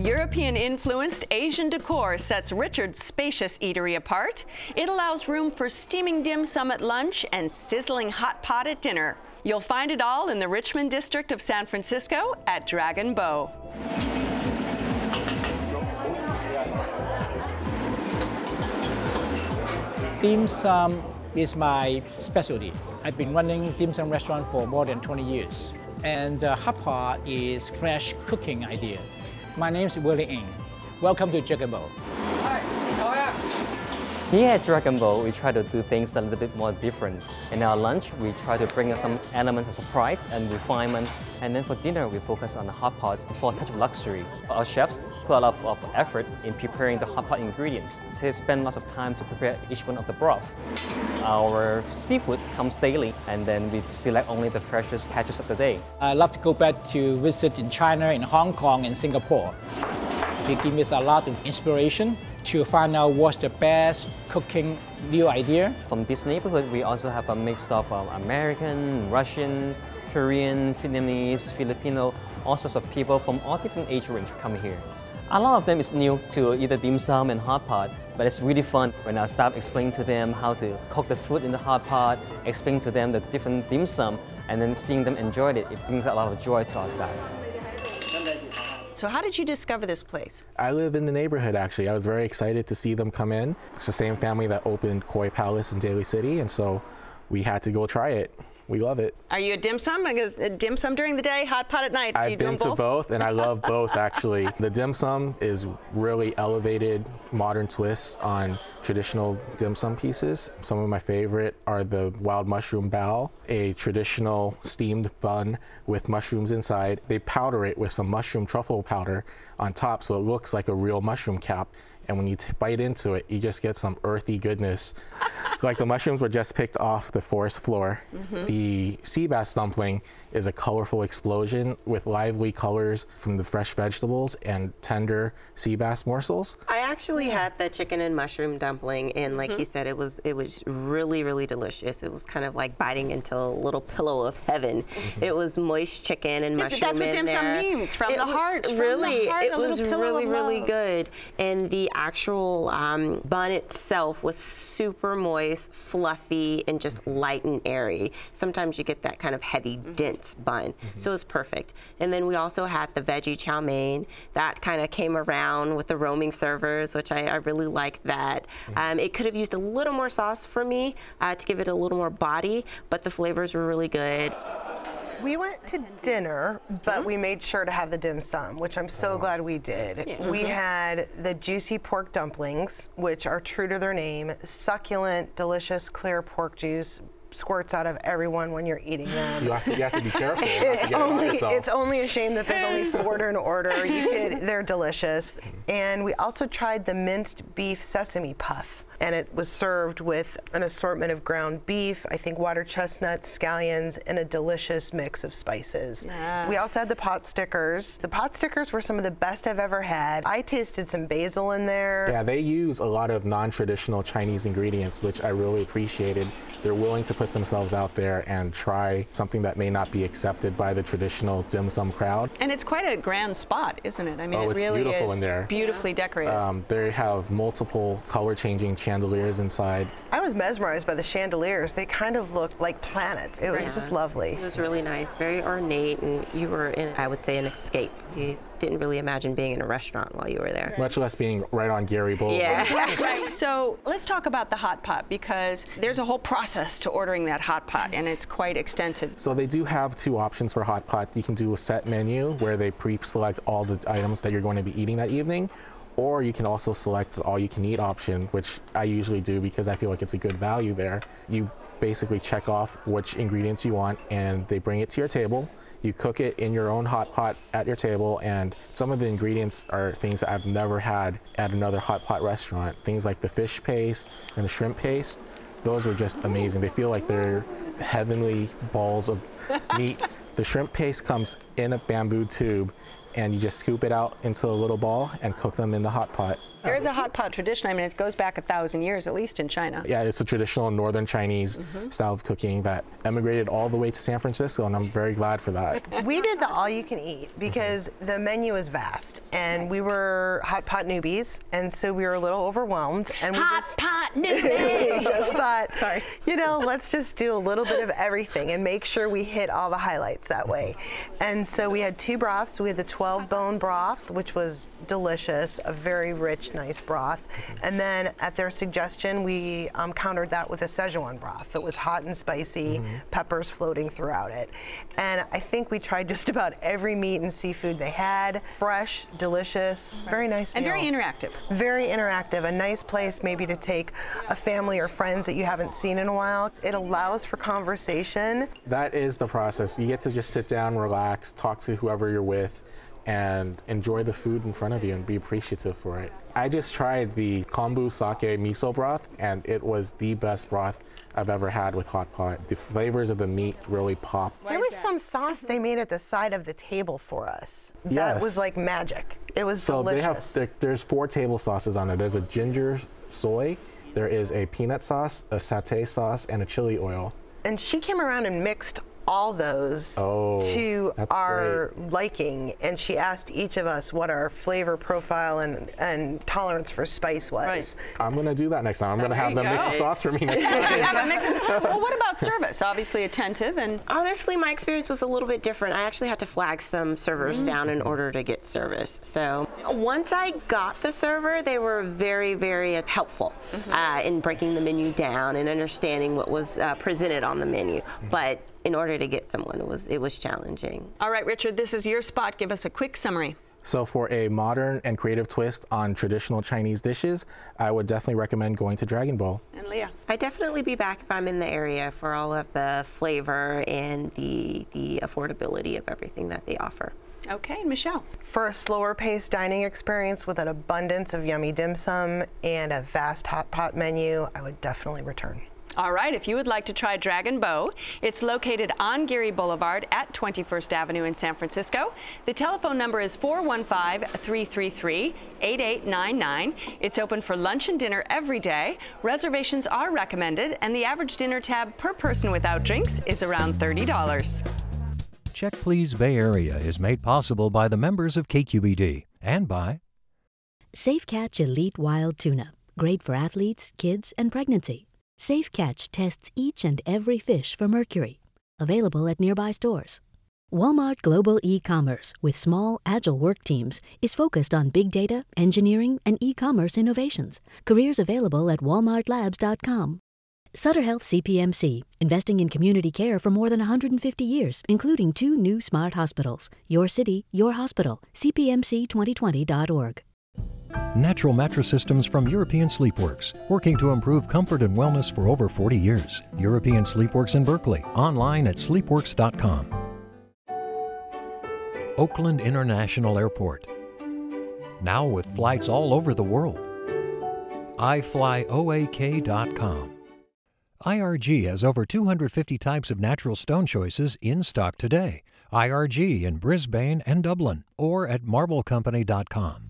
European-influenced Asian decor sets Richard's spacious eatery apart. It allows room for steaming dim sum at lunch and sizzling hot pot at dinner. You'll find it all in the Richmond district of San Francisco at Dragon Beaux. Dim sum is my specialty. I've been running dim sum restaurant for more than 20 years. And Hotpot is fresh cooking idea. My name is Willie Ng. Welcome to Dragon Beaux. Hi, how are you? Here at Dragon Beaux, we try to do things a little bit more different. In our lunch, we try to bring some elements of surprise and refinement. And then for dinner, we focus on the hot pot for a touch of luxury. Our chefs put a lot of effort in preparing the hot pot ingredients. They spend lots of time to prepare each one of the broth. Our seafood comes daily, and then we select only the freshest catches of the day. I love to go back to visit in China, in Hong Kong, and Singapore. It gives us a lot of inspiration to find out what's the best cooking new idea. From this neighborhood, we also have a mix of American, Russian, Korean, Vietnamese, Filipino, all sorts of people from all different age range come here. A lot of them is new to either dim sum and hot pot, but it's really fun when our staff explain to them how to cook the food in the hot pot, explain to them the different dim sum, and then seeing them enjoy it, it brings a lot of joy to our staff. So how did you discover this place? I live in the neighborhood, actually. I was very excited to see them come in. It's the same family that opened Koi Palace in Daly City, and so we had to go try it. We love it. Are you a dim sum? Because dim sum during the day, hot pot at night. I've been to both, and I love both, actually. The dim sum is really elevated modern twists on traditional dim sum pieces. Some of my favorite are the wild mushroom bao, a traditional steamed bun with mushrooms inside. They powder it with some mushroom truffle powder on top, so it looks like a real mushroom cap. And when you bite into it, you just get some earthy goodness. Like the mushrooms were just picked off the forest floor. The sea bass dumpling is a colorful explosion with lively colors from the fresh vegetables and tender sea bass morsels. I actually had the chicken and mushroom dumpling, and like you said, it was really, really delicious. It was kind of like biting into a little pillow of heaven. It was moist chicken and mushroom That's what dim sum means, from the heart. Really, it was really, really good. And the actual bun itself was super moist, fluffy, and just light and airy. Sometimes you get that kind of heavy, dense bun. So it was perfect. And then we also had the veggie chow mein that kind of came around with the roaming servers, which I really liked that. It could have used a little more sauce for me to give it a little more body, but the flavors were really good. We went to dinner, but we made sure to have the dim sum, which I'm so glad we did. We had the juicy pork dumplings, which are true to their name, succulent, delicious, clear pork juice squirts out of everyone when you're eating them. You have to be careful. It's only a shame that there's only 4 to an order. They're delicious. And we also tried the minced beef sesame puff. And it was served with an assortment of ground beef, I think water chestnuts, scallions, and a delicious mix of spices. We also had the pot stickers. The pot stickers were some of the best I've ever had. I tasted some basil in there. Yeah, they use a lot of non-traditional Chinese ingredients, which I really appreciated. They're willing to put themselves out there and try something that may not be accepted by the traditional dim sum crowd. And it's quite a grand spot, isn't it? I mean, it's really beautiful in there. Beautifully decorated. They have multiple color-changing chandeliers inside. I was mesmerized by the chandeliers. They kind of looked like planets. It was just lovely. It was really nice, very ornate, and you were in, I would say, an escape. You didn't really imagine being in a restaurant while you were there. Much less being right on Gary Bowl. Right. So let's talk about the hot pot, because there's a whole process to ordering that hot pot, and it's quite extensive. So they do have 2 options for hot pot. You can do a set menu where they pre-select all the items that you're going to be eating that evening, or you can also select the all-you-can-eat option, which I usually do because I feel like it's a good value there. You basically check off which ingredients you want, and they bring it to your table. You cook it in your own hot pot at your table, and some of the ingredients are things that I've never had at another hot pot restaurant. Things like the fish paste and the shrimp paste. Those were just amazing. They feel like they're heavenly balls of meat. The shrimp paste comes in a bamboo tube, and you just scoop it out into a little ball and cook them in the hot pot. There is a hot pot tradition. I mean, it goes back 1,000 years, at least in China. Yeah, it's a traditional northern Chinese style of cooking that emigrated all the way to San Francisco, and I'm very glad for that. We did the all-you-can-eat because the menu is vast, and we were hot pot newbies, and so we were a little overwhelmed. And we Pot newbies! just thought, Sorry. you know, let's just do a little bit of everything and make sure we hit all the highlights that way. And so we had 2 broths. We had the 12-bone broth, which was delicious, a very rich, nice broth. And then at their suggestion, we countered that with a Szechuan broth that was hot and spicy, peppers floating throughout it. And I think we tried just about every meat and seafood they had. Fresh, delicious, very nice And meal. very interactive. Very interactive, a nice place maybe to take a family or friends that you haven't seen in a while. It allows for conversation. That is the process. You get to just sit down, relax, talk to whoever you're with, and enjoy the food in front of you and be appreciative for it. I just tried the Kombu sake miso broth, and it was the best broth I've ever had with hot pot. The flavors of the meat really pop. There was some sauce they made at the side of the table for us. That Yes. was like magic. It was So delicious. there's 4 table sauces on it. There's a ginger soy, there is a peanut sauce, a satay sauce, and a chili oil. And she came around and mixed all those to that's our liking, and she asked each of us what our flavor profile and tolerance for spice was. Right. I'm gonna do that next time. I'm gonna have you them mix go. a sauce for me next time. Have a mix. Well, what about service? Obviously attentive and Honestly, my experience was a little bit different. I actually had to flag some servers down in order to get service. So once I got the server, they were very, very helpful in breaking the menu down and understanding what was presented on the menu. But in order to get someone, it was challenging. All right, Richard, this is your spot. Give us a quick summary. So for a modern and creative twist on traditional Chinese dishes, I would definitely recommend going to Dragon Beaux. And Leah. I'd definitely be back if I'm in the area for all of the flavor and the affordability of everything that they offer. Okay, and Michelle. For a slower paced dining experience with an abundance of yummy dim sum and a vast hot pot menu, I would definitely return. All right, if you would like to try Dragon Beaux, it's located on Geary Boulevard at 21st Avenue in San Francisco. The telephone number is 415-333-8899. It's open for lunch and dinner every day. Reservations are recommended, and the average dinner tab per person without drinks is around $30. Check Please Bay Area is made possible by the members of KQED and by Safe Catch Elite Wild Tuna. Great for athletes, kids, and pregnancy. Safe Catch tests each and every fish for mercury. Available at nearby stores. Walmart Global E-Commerce, with small, agile work teams, is focused on big data, engineering, and e-commerce innovations. Careers available at walmartlabs.com. Sutter Health CPMC, investing in community care for more than 150 years, including 2 new smart hospitals. Your city, your hospital. CPMC2020.org. Natural Mattress Systems from European Sleepworks, working to improve comfort and wellness for over 40 years. European Sleepworks in Berkeley, online at sleepworks.com. Oakland International Airport, now with flights all over the world. iFlyOAK.com. IRG has over 250 types of natural stone choices in stock today. IRG in Brisbane and Dublin, or at marblecompany.com.